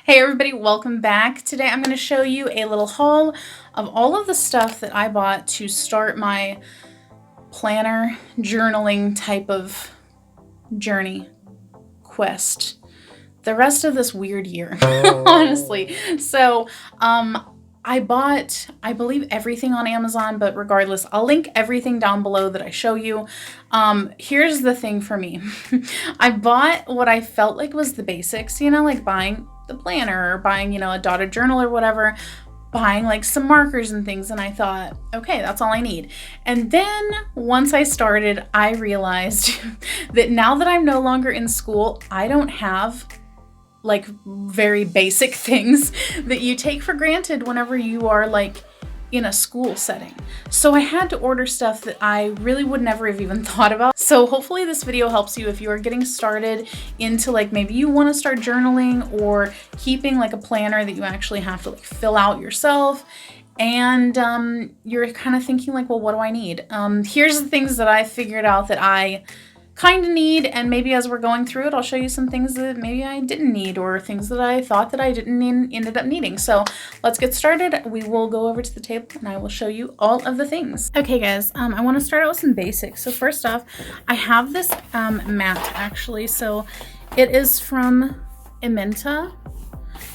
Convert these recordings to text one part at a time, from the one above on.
Hey everybody, welcome back. Today I'm going to show you a little haul of all of the stuff that I bought to start my planner journaling type of journey quest the rest of this weird year, honestly. So I bought, I believe, everything on Amazon, but regardless, I'll link everything down below that I show you. Here's the thing for me. I bought what I felt like was the basics, you know, like buying the planner or buying, you know, a dotted journal or whatever, buying like some markers and things. And I thought, okay, that's all I need. And then once I started, I realized that now that I'm no longer in school, I don't have like very basic things that you take for granted whenever you are like in a school setting. So I had to order stuff that I really would never have even thought about. So hopefully this video helps you if you are getting started into like maybe you want to start journaling or keeping like a planner that you actually have to like fill out yourself. And you're kind of thinking like, well, what do I need? Here's the things that I figured out that I kind of need, and maybe as we're going through it, I'll show you some things that maybe I didn't need or things that I thought that I didn't need, ended up needing. So let's get started. We will go over to the table and I will show you all of the things. Okay guys, I want to start out with some basics. So first off, I have this mat actually. So it is from Ementa.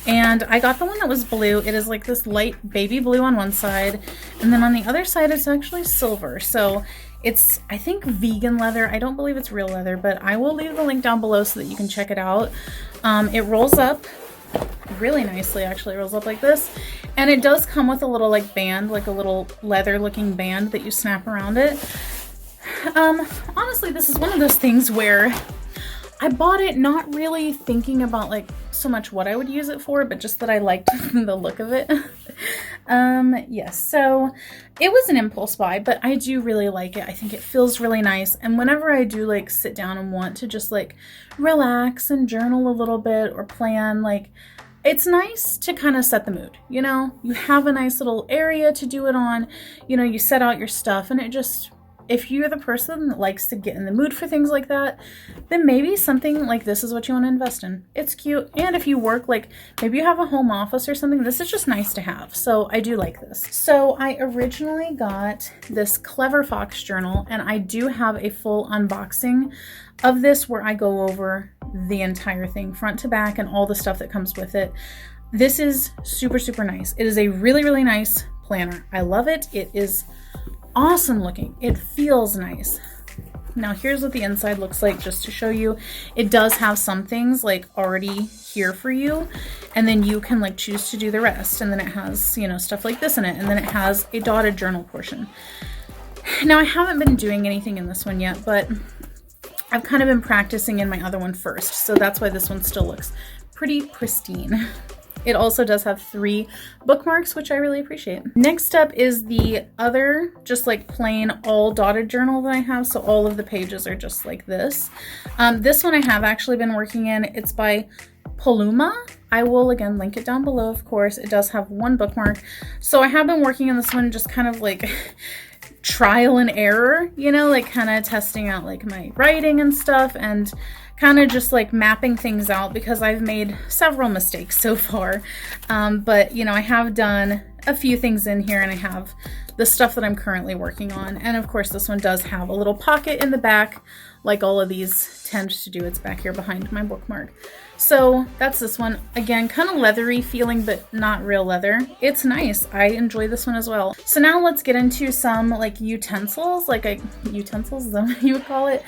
And I got the one that was blue. It is like this light baby blue on one side, and then on the other side it's actually silver. So it's, I think, vegan leather. I don't believe it's real leather, but I will leave the link down below so that you can check it out. It rolls up really nicely, actually. It rolls up like this, and it does come with a little like band, like a little leather looking band that you snap around it. Honestly, this is one of those things where I bought it not really thinking about like so much what I would use it for, but just that I liked the look of it. Yes, so it was an impulse buy, but I do really like it. I think it feels really nice. And whenever I do like sit down and want to just like relax and journal a little bit or plan, like it's nice to kind of set the mood, you know? You have a nice little area to do it on, you know, you set out your stuff, and it just, if you're the person that likes to get in the mood for things like that, then maybe something like this is what you want to invest in. It's cute. And if you work, like maybe you have a home office or something, this is just nice to have. So I do like this. So I originally got this Clever Fox journal, and I do have a full unboxing of this where I go over the entire thing front to back and all the stuff that comes with it. This is super, super nice. It is a really, really nice planner. I love it. It is awesome looking. It feels nice. Now here's what the inside looks like, just to show you. It does have some things like already here for you, and then you can like choose to do the rest. And then it has, you know, stuff like this in it, and then it has a dotted journal portion. Now I haven't been doing anything in this one yet, but I've kind of been practicing in my other one first, so that's why this one still looks pretty pristine. It also does have 3 bookmarks, which I really appreciate. Next up is the other, just like plain all dotted journal that I have. So all of the pages are just like this. This one I have actually been working in. It's by Paluma. I will again link it down below, of course. It does have 1 bookmark. So I have been working in this one just kind of like trial and error, you know, like kind of testing out like my writing and stuff, and kind of just like mapping things out because I've made several mistakes so far. But you know, I have done a few things in here, and I have the stuff that I'm currently working on. And of course this one does have a little pocket in the back, like all of these tend to do. It's back here behind my bookmark. So that's this one. Again, kind of leathery feeling, but not real leather. It's nice. I enjoy this one as well. So now let's get into some like utensils, like utensils, is that what you would call it?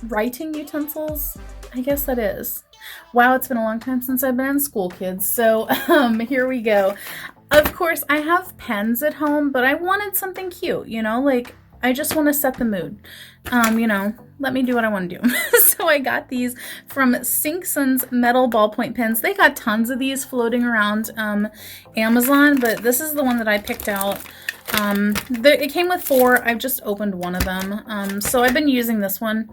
Writing utensils, I guess that is. Wow, it's been a long time since I've been in school, kids. So here we go. Of course, I have pens at home, but I wanted something cute, you know, like I just want to set the mood. You know, let me do what I want to do. So I got these from Stencils metal ballpoint pens. They got tons of these floating around Amazon, but this is the one that I picked out. It came with 4. I've just opened one of them. So I've been using this one.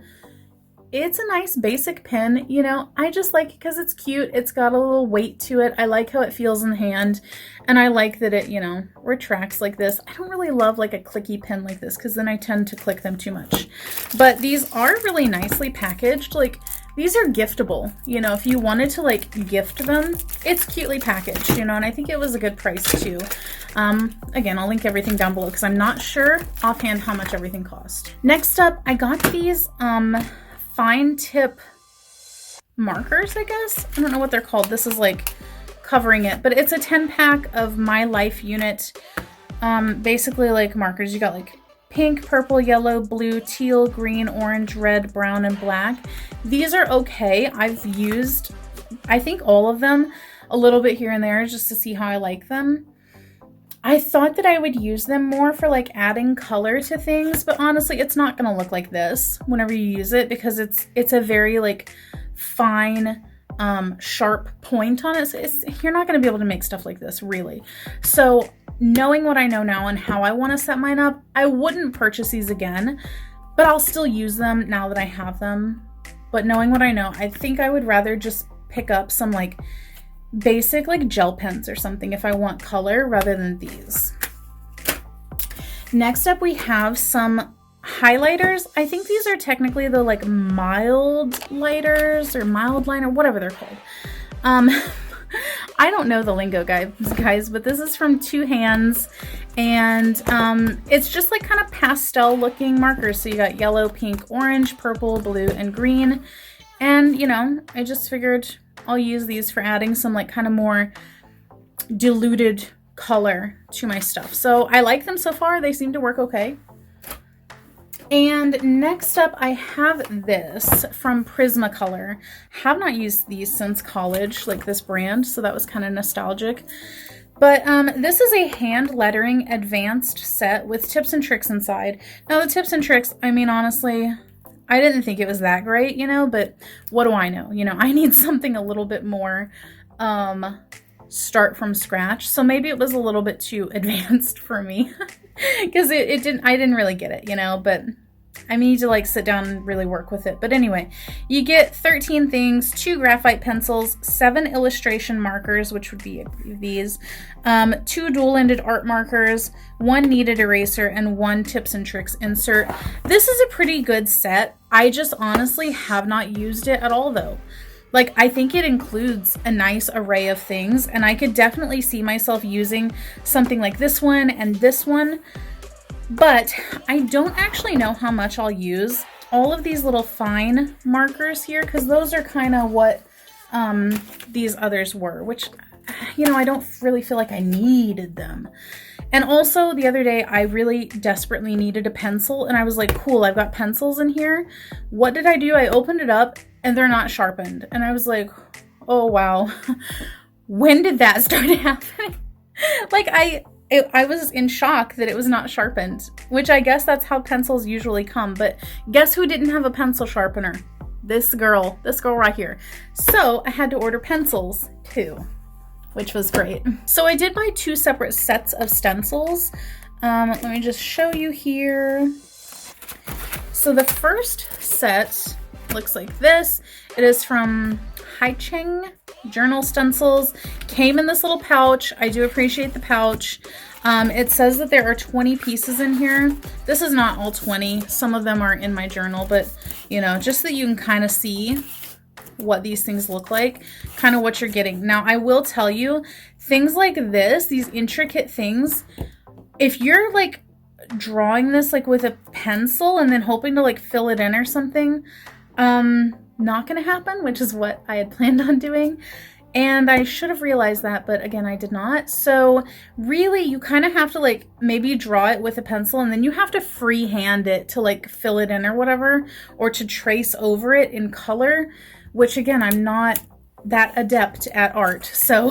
It's a nice basic pen, you know, I just like it because it's cute. It's got a little weight to it. I like how it feels in the hand, and I like that it, you know, retracts like this. I don't really love like a clicky pen like this because then I tend to click them too much. But these are really nicely packaged. Like these are giftable, you know, if you wanted to like gift them, it's cutely packaged, you know, and I think it was a good price too. Again, I'll link everything down below because I'm not sure offhand how much everything cost. Next up, I got these fine tip markers, I guess. I don't know what they're called. This is like covering it, but it's a 10 pack of My Life unit. Basically like markers. You got like pink, purple, yellow, blue, teal, green, orange, red, brown, and black. These are okay. I've used, I think, all of them a little bit here and there just to see how I like them. I thought that I would use them more for like adding color to things, but honestly, it's not going to look like this whenever you use it because it's a very like fine, sharp point on it. So you're not going to be able to make stuff like this really. So knowing what I know now and how I want to set mine up, I wouldn't purchase these again, but I'll still use them now that I have them. But knowing what I know, I think I would rather just pick up some like basic like gel pens or something if I want color rather than these. Next up, we have some highlighters. I think these are technically the like mild lighters or mild liner, whatever they're called. I don't know the lingo, guys, but this is from Two Hands, and it's just like kind of pastel looking markers. So you got yellow, pink, orange, purple, blue, and green. And you know, I just figured I'll use these for adding some like kind of more diluted color to my stuff. So I like them so far. They seem to work okay. And next up, I have this from Prismacolor. Have not used these since college, like this brand, so that was kind of nostalgic. But this is a hand lettering advanced set with tips and tricks inside. Now the tips and tricks, I mean, honestly, I didn't think it was that great, you know, but what do I know? You know, I need something a little bit more start from scratch. So maybe it was a little bit too advanced for me because I didn't really get it, you know, but I need to like sit down and really work with it. But anyway, you get 13 things, 2 graphite pencils, 7 illustration markers, which would be these, 2 dual-ended art markers, 1 kneaded eraser, and 1 tips and tricks insert. This is a pretty good set. I just honestly have not used it at all though. Like, I think it includes a nice array of things, and I could definitely see myself using something like this one and this one, but I don't actually know how much I'll use all of these little fine markers here, because those are kind of what these others were, which, you know, I don't really feel like I needed them. And also the other day, I really desperately needed a pencil, and I was like, cool, I've got pencils in here. What did I do? I opened it up, and they're not sharpened. And I was like, oh, wow. When did that start happening? Like, I was in shock that it was not sharpened, which I guess that's how pencils usually come. But guess who didn't have a pencil sharpener? This girl right here. So I had to order pencils too, which was great. So I did buy 2 separate sets of stencils. Let me just show you here. So the first set looks like this. It is from Ching Journal Stencils. Came in this little pouch. I do appreciate the pouch. It says that there are 20 pieces in here. This is not all 20. Some of them are in my journal, but you know, just so that you can kind of see what these things look like, kind of what you're getting. Now, I will tell you, things like this, these intricate things, if you're like drawing this like with a pencil and then hoping to like fill it in or something, not gonna happen, which is what I had planned on doing. And I should have realized that, but again, I did not. So really, you kind of have to like maybe draw it with a pencil, and then you have to freehand it to like fill it in or whatever, or to trace over it in color, which again, I'm not that adept at art. So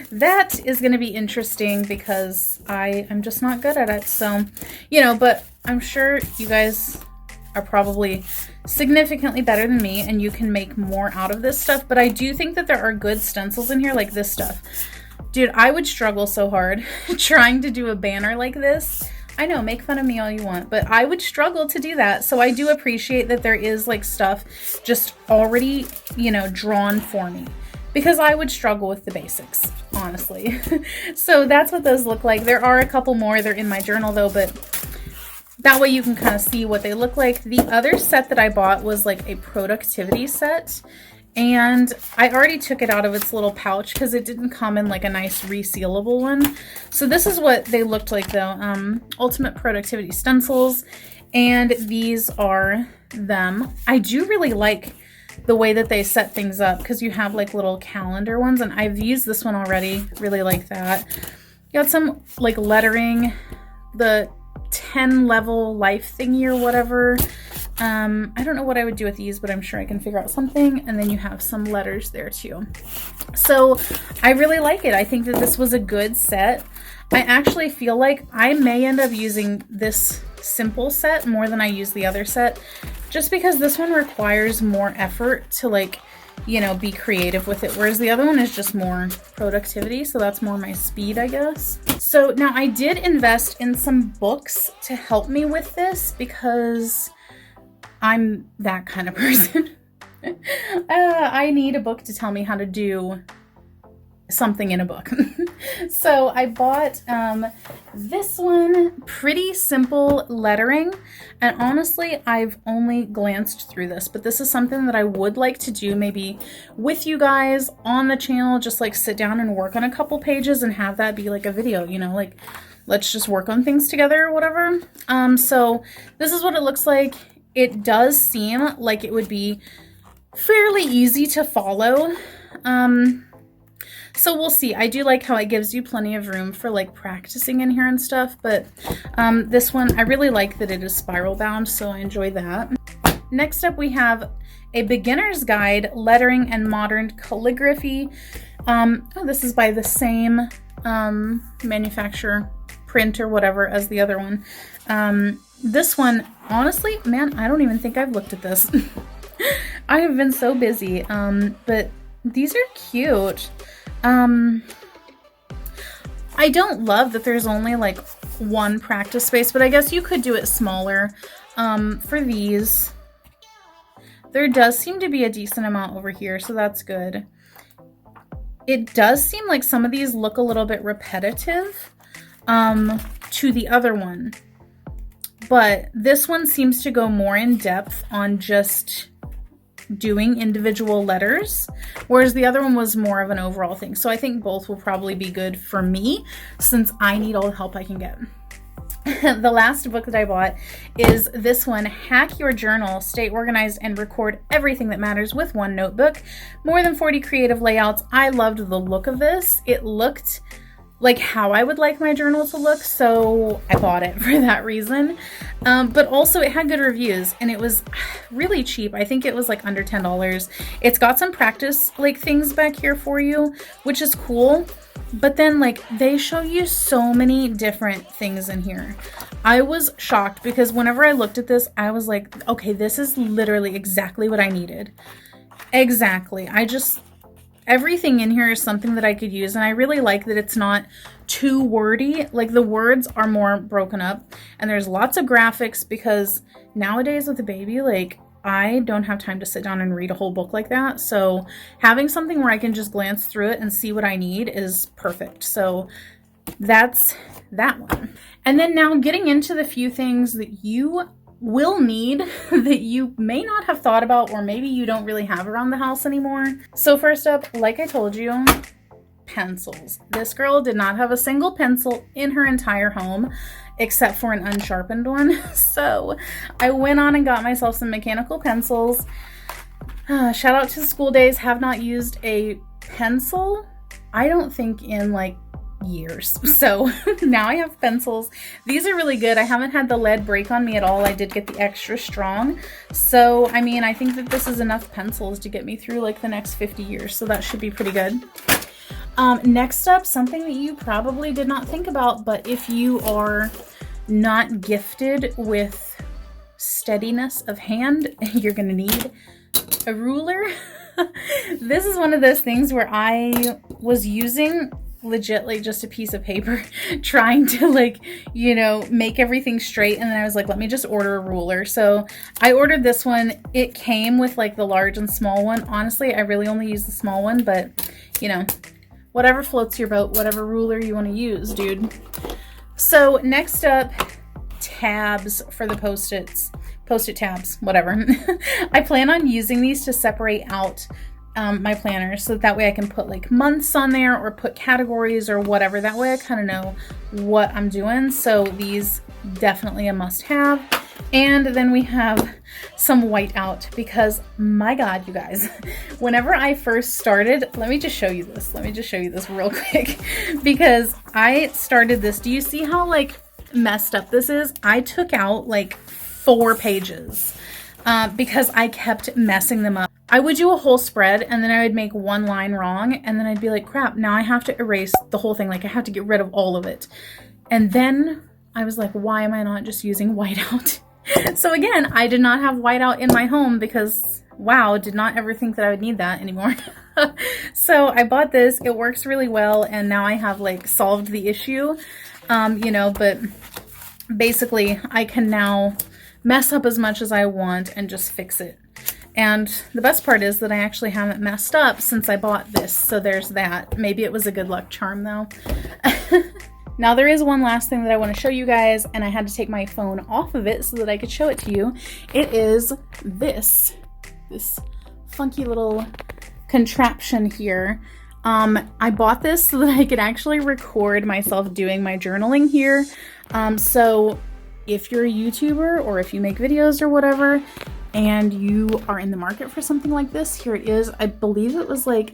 that is going to be interesting because I am just not good at it. So, you know, but I'm sure you guys are probably significantly better than me and you can make more out of this stuff. But I do think that there are good stencils in here, like this stuff. Dude, I would struggle so hard trying to do a banner like this. I know, make fun of me all you want, but I would struggle to do that. So I do appreciate that there is like stuff just already, you know, drawn for me, because I would struggle with the basics, honestly. So that's what those look like. There are a couple more. They're in my journal though, but that way you can kind of see what they look like. The other set that I bought was like a productivity set, and I already took it out of its little pouch because it didn't come in like a nice resealable one. So this is what they looked like though. Ultimate Productivity Stencils, and these are them. I do really like the way that they set things up because you have like little calendar ones, and I've used this one already. Really like that. You got some like lettering, the 10 level life thingy or whatever. I don't know what I would do with these, but I'm sure I can figure out something. And then you have some letters there too. So I really like it. I think that this was a good set. I actually feel like I may end up using this simple set more than I use the other set, just because this one requires more effort to like, you know, be creative with it, whereas the other one is just more productivity, so that's more my speed, I guess. So now I did invest in some books to help me with this because I'm that kind of person. I need a book to tell me how to do something in a book. So I bought this one, pretty simple lettering, and honestly I've only glanced through this, but this is something that I would like to do maybe with you guys on the channel, just like sit down and work on a couple pages and have that be like a video, you know, like let's just work on things together or whatever. So this is what it looks like. It does seem like it would be fairly easy to follow. So we'll see. I do like how it gives you plenty of room for like practicing in here and stuff, but this one, I really like that it is spiral bound, so I enjoy that. Next up, we have a beginner's guide, lettering and modern calligraphy. Oh, this is by the same manufacturer, print or whatever as the other one. This one, honestly, man, I don't even think I've looked at this. I have been so busy, but these are cute. I don't love that there's only like one practice space, but I guess you could do it smaller. For these, there does seem to be a decent amount over here, so that's good. It does seem like some of these look a little bit repetitive to the other one, but this one seems to go more in depth on just doing individual letters, whereas the other one was more of an overall thing. So I think both will probably be good for me since I need all the help I can get. The last book that I bought is this one, Hack Your Journal, Stay Organized and Record Everything That Matters with One Notebook. More than 40 creative layouts. I loved the look of this. It looked like how I would like my journal to look, so I bought it for that reason. But also it had good reviews and it was really cheap. I think it was like under $10. It's got some practice like things back here for you, which is cool. But then like they show you so many different things in here. I was shocked because whenever I looked at this, I was like, okay, this is literally exactly what I needed. Exactly. Everything in here is something that I could use, and I really like that it's not too wordy. Like the words are more broken up, and there's lots of graphics because nowadays with a baby, like I don't have time to sit down and read a whole book like that. So having something where I can just glance through it and see what I need is perfect. So that's that one. And then now getting into the few things that you will need that you may not have thought about, or maybe you don't really have around the house anymore. So first up, like I told you, pencils. This girl did not have a single pencil in her entire home except for an unsharpened one. So I went on and got myself some mechanical pencils. Shout out to school days. Have not used a pencil, I don't think, in like years. So now I have pencils. These are really good. I haven't had the lead break on me at all. I did get the extra strong. So I mean, I think that this is enough pencils to get me through like the next 50 years. So that should be pretty good. Next up, something that you probably did not think about, but if you are not gifted with steadiness of hand, you're gonna need a ruler. This is one of those things where I was using legit like just a piece of paper trying to like, you know, make everything straight, and then I was like, let me just order a ruler. So I ordered this one. It came with like the large and small one. Honestly, I really only use the small one, but you know, whatever floats your boat, whatever ruler you want to use, dude. So next up, tabs for the post-it tabs, whatever. I plan on using these to separate out my planners, so that way I can put like months on there or put categories or whatever. That way I kind of know what I'm doing. So these definitely a must-have. And then we have some whiteout, because my God, you guys, whenever I first started, let me just show you this. Let me just show you this real quick, because I started this. Do you see how like messed up this is? I took out like 4 pages because I kept messing them up. I would do a whole spread and then I would make one line wrong, and then I'd be like, crap, now I have to erase the whole thing. Like I have to get rid of all of it. And then I was like, why am I not just using whiteout? So again, I did not have whiteout in my home because, wow, did not ever think that I would need that anymore. So I bought this. It works really well, and now I have like solved the issue, you know, but basically I can now mess up as much as I want and just fix it. And the best part is that I actually haven't messed up since I bought this. So there's that. Maybe it was a good luck charm though. Now there is one last thing that I want to show you guys, and I had to take my phone off of it so that I could show it to you. It is this funky little contraption here. I bought this so that I could actually record myself doing my journaling here. So if you're a YouTuber or if you make videos or whatever, and you are in the market for something like this, here it is. I believe it was like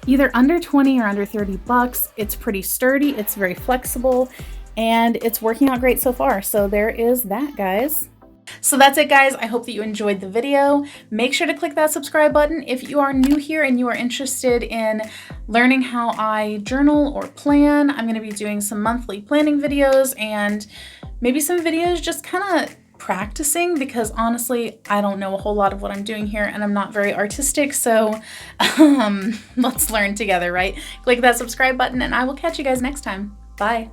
either under 20 or under 30 bucks. It's pretty sturdy, it's very flexible, and it's working out great so far. So there is that, guys. So that's it, guys. I hope that you enjoyed the video. Make sure to click that subscribe button if you are new here and you are interested in learning how I journal or plan. I'm going to be doing some monthly planning videos and maybe some videos just kind of practicing, because honestly, I don't know a whole lot of what I'm doing here and I'm not very artistic. So let's learn together, right? Click that subscribe button and I will catch you guys next time. Bye.